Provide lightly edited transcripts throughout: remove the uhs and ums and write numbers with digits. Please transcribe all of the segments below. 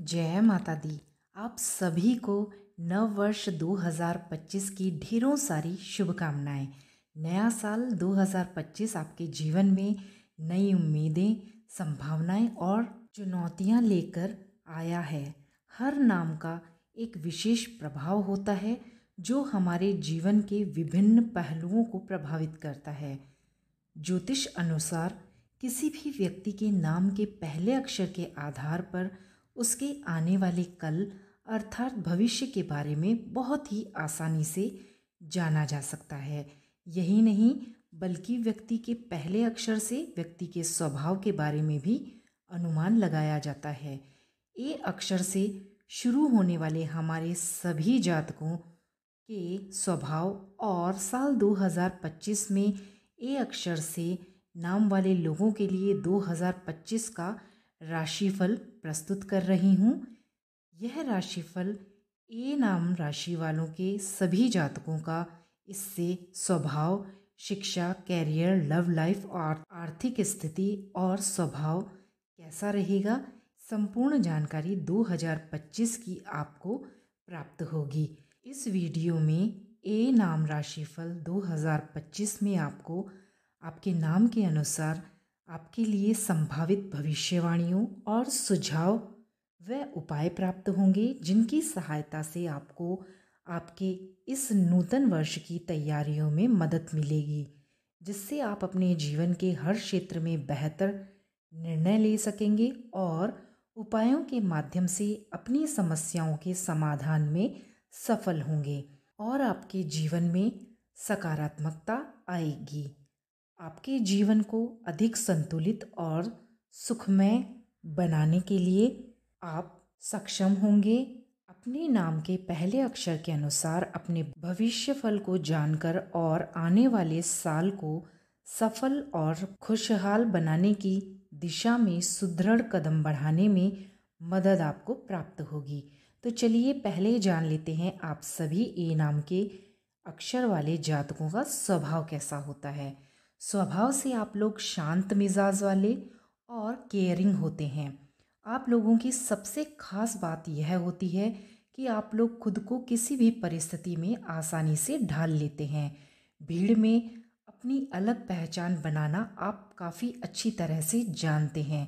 जय माता दी। आप सभी को नव वर्ष 2025 की ढेरों सारी शुभकामनाएं। नया साल 2025 आपके जीवन में नई उम्मीदें, संभावनाएं और चुनौतियां लेकर आया है। हर नाम का एक विशेष प्रभाव होता है जो हमारे जीवन के विभिन्न पहलुओं को प्रभावित करता है। ज्योतिष अनुसार किसी भी व्यक्ति के नाम के पहले अक्षर के आधार पर उसके आने वाले कल अर्थात भविष्य के बारे में बहुत ही आसानी से जाना जा सकता है। यही नहीं बल्कि व्यक्ति के पहले अक्षर से व्यक्ति के स्वभाव के बारे में भी अनुमान लगाया जाता है। ए अक्षर से शुरू होने वाले हमारे सभी जातकों के स्वभाव और साल 2025 में ए अक्षर से नाम वाले लोगों के लिए 2025 का राशिफल प्रस्तुत कर रही हूँ। यह राशिफल ए नाम राशि वालों के सभी जातकों का इससे स्वभाव, शिक्षा, कैरियर, लव लाइफ और आर्थिक स्थिति और स्वभाव कैसा रहेगा, संपूर्ण जानकारी 2025 की आपको प्राप्त होगी। इस वीडियो में ए नाम राशिफल 2025 में आपको आपके नाम के अनुसार आपके लिए संभावित भविष्यवाणियों और सुझाव व उपाय प्राप्त होंगे जिनकी सहायता से आपको आपके इस नूतन वर्ष की तैयारियों में मदद मिलेगी, जिससे आप अपने जीवन के हर क्षेत्र में बेहतर निर्णय ले सकेंगे और उपायों के माध्यम से अपनी समस्याओं के समाधान में सफल होंगे और आपके जीवन में सकारात्मकता आएगी। आपके जीवन को अधिक संतुलित और सुखमय बनाने के लिए आप सक्षम होंगे अपने नाम के पहले अक्षर के अनुसार अपने भविष्य फल को जानकर और आने वाले साल को सफल और खुशहाल बनाने की दिशा में सुदृढ़ कदम बढ़ाने में मदद आपको प्राप्त होगी। तो चलिए पहले जान लेते हैं आप सभी ए नाम के अक्षर वाले जातकों का स्वभाव कैसा होता है। स्वभाव से आप लोग शांत मिजाज वाले और केयरिंग होते हैं। आप लोगों की सबसे खास बात यह होती है कि आप लोग खुद को किसी भी परिस्थिति में आसानी से ढाल लेते हैं। भीड़ में अपनी अलग पहचान बनाना आप काफ़ी अच्छी तरह से जानते हैं।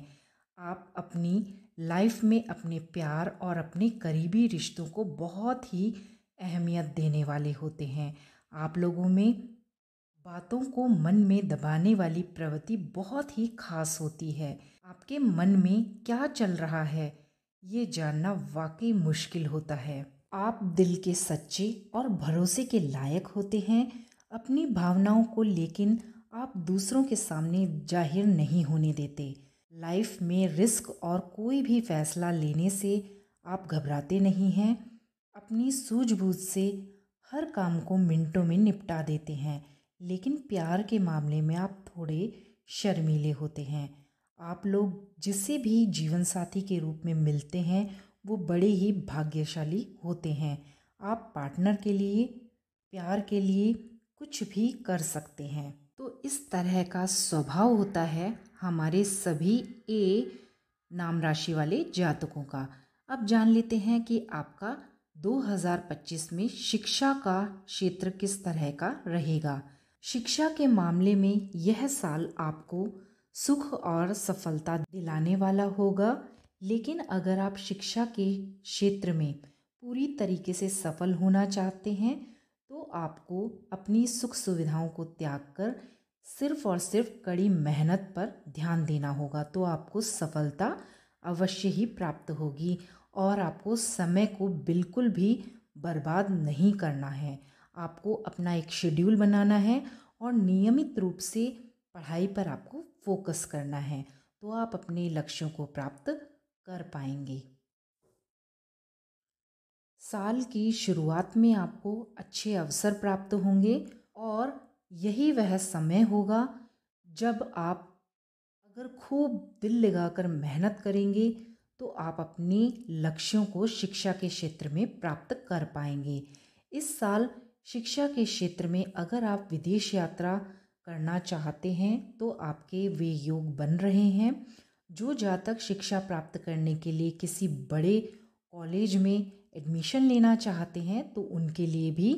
आप अपनी लाइफ में अपने प्यार और अपने करीबी रिश्तों को बहुत ही अहमियत देने वाले होते हैं। आप लोगों में बातों को मन में दबाने वाली प्रवृत्ति बहुत ही खास होती है। आपके मन में क्या चल रहा है ये जानना वाकई मुश्किल होता है। आप दिल के सच्चे और भरोसे के लायक होते हैं अपनी भावनाओं को, लेकिन आप दूसरों के सामने जाहिर नहीं होने देते। लाइफ में रिस्क और कोई भी फैसला लेने से आप घबराते नहीं हैं। अपनी सूझबूझ से हर काम को मिनटों में निपटा देते हैं, लेकिन प्यार के मामले में आप थोड़े शर्मीले होते हैं। आप लोग जिसे भी जीवन साथी के रूप में मिलते हैं वो बड़े ही भाग्यशाली होते हैं। आप पार्टनर के लिए, प्यार के लिए कुछ भी कर सकते हैं। तो इस तरह का स्वभाव होता है हमारे सभी ए नाम राशि वाले जातकों का। अब जान लेते हैं कि आपका 2025 में शिक्षा का क्षेत्र किस तरह का रहेगा। शिक्षा के मामले में यह साल आपको सुख और सफलता दिलाने वाला होगा, लेकिन अगर आप शिक्षा के क्षेत्र में पूरी तरीके से सफल होना चाहते हैं तो आपको अपनी सुख सुविधाओं को त्याग कर सिर्फ और सिर्फ कड़ी मेहनत पर ध्यान देना होगा, तो आपको सफलता अवश्य ही प्राप्त होगी। और आपको समय को बिल्कुल भी बर्बाद नहीं करना है। आपको अपना एक शेड्यूल बनाना है और नियमित रूप से पढ़ाई पर आपको फोकस करना है, तो आप अपने लक्ष्यों को प्राप्त कर पाएंगे। साल की शुरुआत में आपको अच्छे अवसर प्राप्त होंगे और यही वह समय होगा जब आप अगर खूब दिल लगाकर मेहनत करेंगे तो आप अपने लक्ष्यों को शिक्षा के क्षेत्र में प्राप्त कर पाएंगे। इस साल शिक्षा के क्षेत्र में अगर आप विदेश यात्रा करना चाहते हैं तो आपके वे योग बन रहे हैं। जो जातक शिक्षा प्राप्त करने के लिए किसी बड़े कॉलेज में एडमिशन लेना चाहते हैं तो उनके लिए भी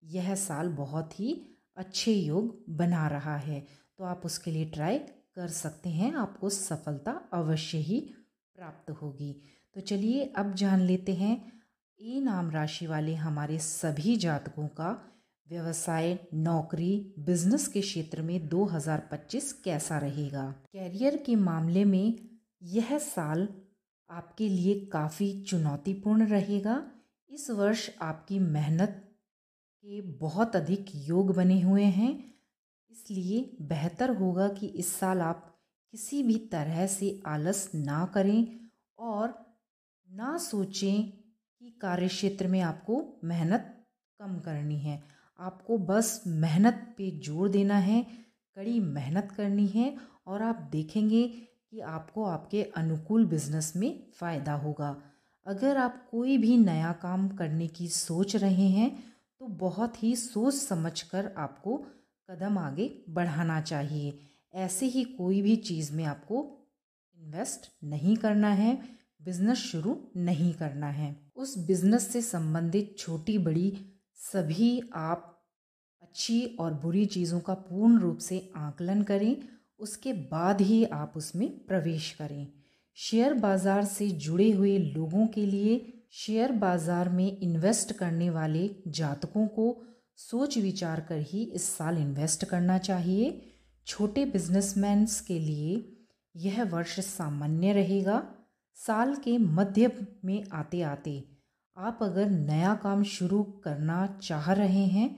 यह साल बहुत ही अच्छे योग बना रहा है। तो आप उसके लिए ट्राई कर सकते हैं, आपको सफलता अवश्य ही प्राप्त होगी। तो चलिए अब जान लेते हैं ए नाम राशि वाले हमारे सभी जातकों का व्यवसाय, नौकरी, बिजनेस के क्षेत्र में 2025 कैसा रहेगा। कैरियर के मामले में यह साल आपके लिए काफ़ी चुनौतीपूर्ण रहेगा। इस वर्ष आपकी मेहनत के बहुत अधिक योग बने हुए हैं, इसलिए बेहतर होगा कि इस साल आप किसी भी तरह से आलस ना करें और ना सोचें कि कार्यक्षेत्र में आपको मेहनत कम करनी है। आपको बस मेहनत पे जोर देना है, कड़ी मेहनत करनी है और आप देखेंगे कि आपको आपके अनुकूल बिजनेस में फ़ायदा होगा। अगर आप कोई भी नया काम करने की सोच रहे हैं तो बहुत ही सोच समझकर आपको कदम आगे बढ़ाना चाहिए। ऐसे ही कोई भी चीज़ में आपको इन्वेस्ट नहीं करना है, बिजनेस शुरू नहीं करना है। उस बिजनेस से संबंधित छोटी बड़ी सभी आप अच्छी और बुरी चीज़ों का पूर्ण रूप से आकलन करें, उसके बाद ही आप उसमें प्रवेश करें। शेयर बाजार से जुड़े हुए लोगों के लिए शेयर बाजार में इन्वेस्ट करने वाले जातकों को सोच विचार कर ही इस साल इन्वेस्ट करना चाहिए। छोटे बिजनेसमैन्स के लिए यह वर्ष सामान्य रहेगा। साल के मध्य में आते आते आप अगर नया काम शुरू करना चाह रहे हैं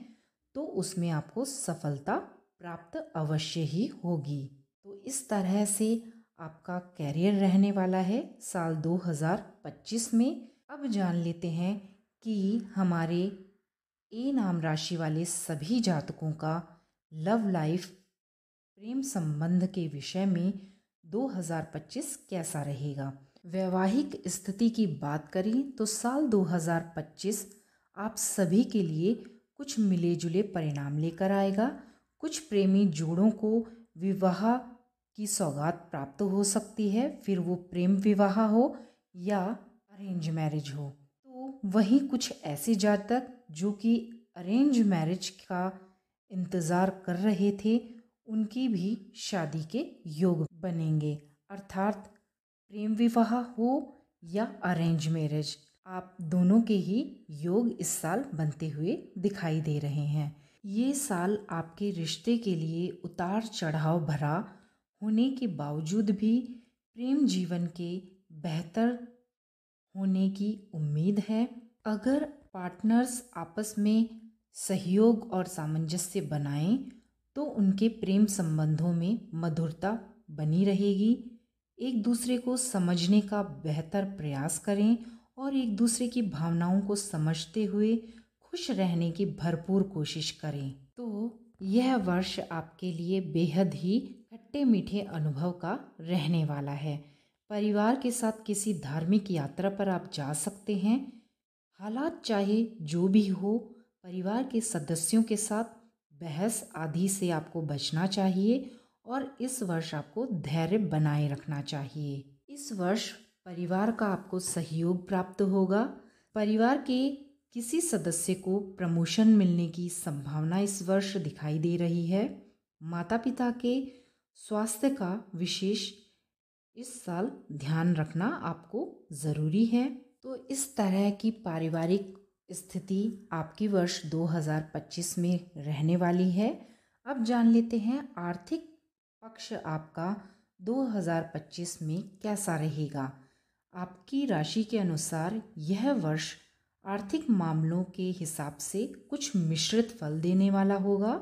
तो उसमें आपको सफलता प्राप्त अवश्य ही होगी। तो इस तरह से आपका कैरियर रहने वाला है साल 2025 में। अब जान लेते हैं कि हमारे ए नाम राशि वाले सभी जातकों का लव लाइफ, प्रेम संबंध के विषय में 2025 कैसा रहेगा। वैवाहिक स्थिति की बात करें तो साल 2025 आप सभी के लिए कुछ मिले जुले परिणाम लेकर आएगा। कुछ प्रेमी जोड़ों को विवाह की सौगात प्राप्त हो सकती है, फिर वो प्रेम विवाह हो या अरेंज मैरिज हो। तो वहीं कुछ ऐसे जातक जो कि अरेंज मैरिज का इंतज़ार कर रहे थे उनकी भी शादी के योग बनेंगे। अर्थात प्रेम विवाह हो या अरेंज मैरिज, आप दोनों के ही योग इस साल बनते हुए दिखाई दे रहे हैं। ये साल आपके रिश्ते के लिए उतार चढ़ाव भरा होने के बावजूद भी प्रेम जीवन के बेहतर होने की उम्मीद है। अगर पार्टनर्स आपस में सहयोग और सामंजस्य बनाएं तो उनके प्रेम संबंधों में मधुरता बनी रहेगी। एक दूसरे को समझने का बेहतर प्रयास करें और एक दूसरे की भावनाओं को समझते हुए खुश रहने की भरपूर कोशिश करें। तो यह वर्ष आपके लिए बेहद ही खट्टे मीठे अनुभव का रहने वाला है। परिवार के साथ किसी धार्मिक यात्रा पर आप जा सकते हैं। हालात चाहे जो भी हो, परिवार के सदस्यों के साथ बहस आदि से आपको बचना चाहिए और इस वर्ष आपको धैर्य बनाए रखना चाहिए। इस वर्ष परिवार का आपको सहयोग प्राप्त होगा। परिवार के किसी सदस्य को प्रमोशन मिलने की संभावना इस वर्ष दिखाई दे रही है। माता पिता के स्वास्थ्य का विशेष इस साल ध्यान रखना आपको ज़रूरी है। तो इस तरह की पारिवारिक स्थिति आपकी वर्ष 2025 में रहने वाली है। अब जान लेते हैं आर्थिक पक्ष आपका 2025 में कैसा रहेगा। आपकी राशि के अनुसार यह वर्ष आर्थिक मामलों के हिसाब से कुछ मिश्रित फल देने वाला होगा।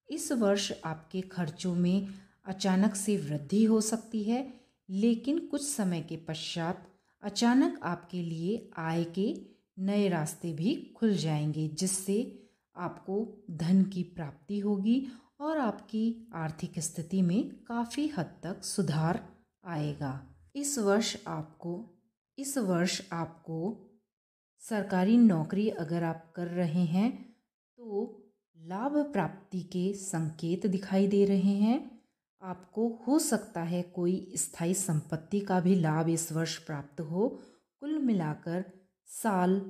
इस वर्ष आपके खर्चों में अचानक से वृद्धि हो सकती है, लेकिन कुछ समय के पश्चात अचानक आपके लिए आय के नए रास्ते भी खुल जाएंगे, जिससे आपको धन की प्राप्ति होगी और आपकी आर्थिक स्थिति में काफ़ी हद तक सुधार आएगा। इस वर्ष आपको सरकारी नौकरी अगर आप कर रहे हैं तो लाभ प्राप्ति के संकेत दिखाई दे रहे हैं। आपको हो सकता है कोई स्थायी संपत्ति का भी लाभ इस वर्ष प्राप्त हो। कुल मिलाकर साल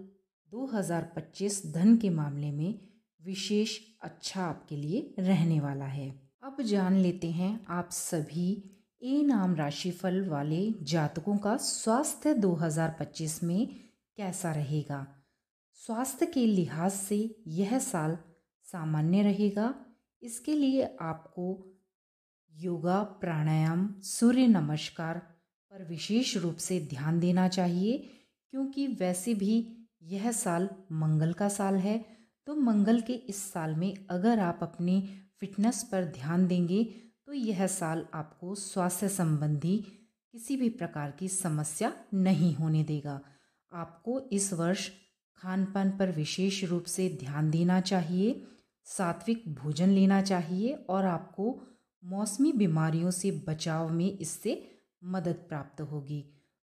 2025 धन के मामले में विशेष अच्छा आपके लिए रहने वाला है। अब जान लेते हैं आप सभी ए नाम राशिफल वाले जातकों का स्वास्थ्य 2025 में कैसा रहेगा। स्वास्थ्य के लिहाज से यह साल सामान्य रहेगा। इसके लिए आपको योगा, प्राणायाम, सूर्य नमस्कार पर विशेष रूप से ध्यान देना चाहिए, क्योंकि वैसे भी यह साल मंगल का साल है। तो मंगल के इस साल में अगर आप अपनी फिटनेस पर ध्यान देंगे तो यह साल आपको स्वास्थ्य संबंधी किसी भी प्रकार की समस्या नहीं होने देगा। आपको इस वर्ष खान पान पर विशेष रूप से ध्यान देना चाहिए, सात्विक भोजन लेना चाहिए और आपको मौसमी बीमारियों से बचाव में इससे मदद प्राप्त होगी।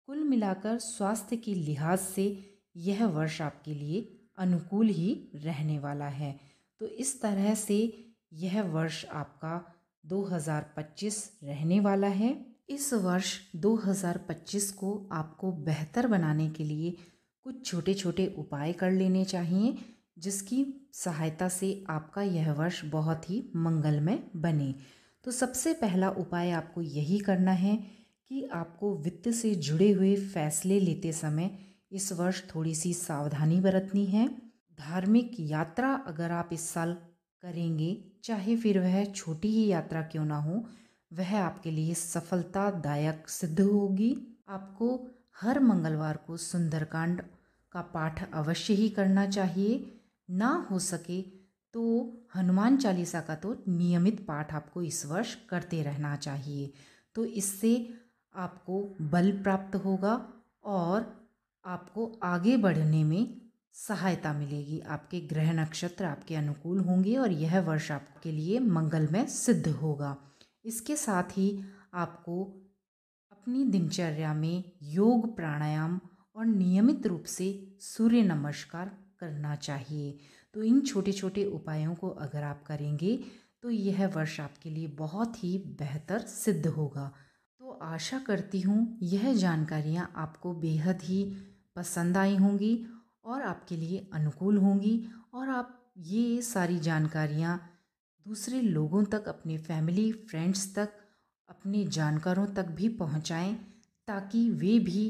कुल मिलाकर स्वास्थ्य के लिहाज से यह वर्ष आपके लिए अनुकूल ही रहने वाला है। तो इस तरह से यह वर्ष आपका 2025 रहने वाला है। इस वर्ष 2025 को आपको बेहतर बनाने के लिए कुछ छोटे छोटे उपाय कर लेने चाहिए, जिसकी सहायता से आपका यह वर्ष बहुत ही मंगलमय बने। तो सबसे पहला उपाय आपको यही करना है कि आपको वित्त से जुड़े हुए फैसले लेते समय इस वर्ष थोड़ी सी सावधानी बरतनी है। धार्मिक यात्रा अगर आप इस साल करेंगे, चाहे फिर वह छोटी ही यात्रा क्यों ना हो, वह आपके लिए सफलतादायक सिद्ध होगी। आपको हर मंगलवार को सुंदरकांड का पाठ अवश्य ही करना चाहिए। ना हो सके तो हनुमान चालीसा का तो नियमित पाठ आपको इस वर्ष करते रहना चाहिए। तो इससे आपको बल प्राप्त होगा और आपको आगे बढ़ने में सहायता मिलेगी। आपके ग्रह नक्षत्र आपके अनुकूल होंगे और यह वर्ष आपके लिए मंगलमय सिद्ध होगा। इसके साथ ही आपको अपनी दिनचर्या में योग, प्राणायाम और नियमित रूप से सूर्य नमस्कार करना चाहिए। तो इन छोटे छोटे उपायों को अगर आप करेंगे तो यह वर्ष आपके लिए बहुत ही बेहतर सिद्ध होगा। तो आशा करती हूँ यह जानकारियाँ आपको बेहद ही पसंद आई होंगी और आपके लिए अनुकूल होंगी और आप ये सारी जानकारियाँ दूसरे लोगों तक, अपने फैमिली फ्रेंड्स तक, अपने जानकारों तक भी पहुँचाएं, ताकि वे भी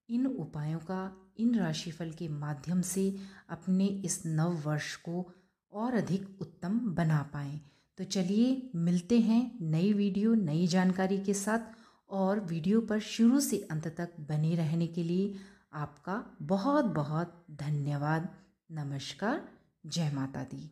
इन उपायों का, इन राशिफल के माध्यम से अपने इस नव वर्ष को और अधिक उत्तम बना पाएं। तो चलिए मिलते हैं नई वीडियो, नई जानकारी के साथ। और वीडियो पर शुरू से अंत तक बने रहने के लिए आपका बहुत बहुत धन्यवाद। नमस्कार। जय माता दी।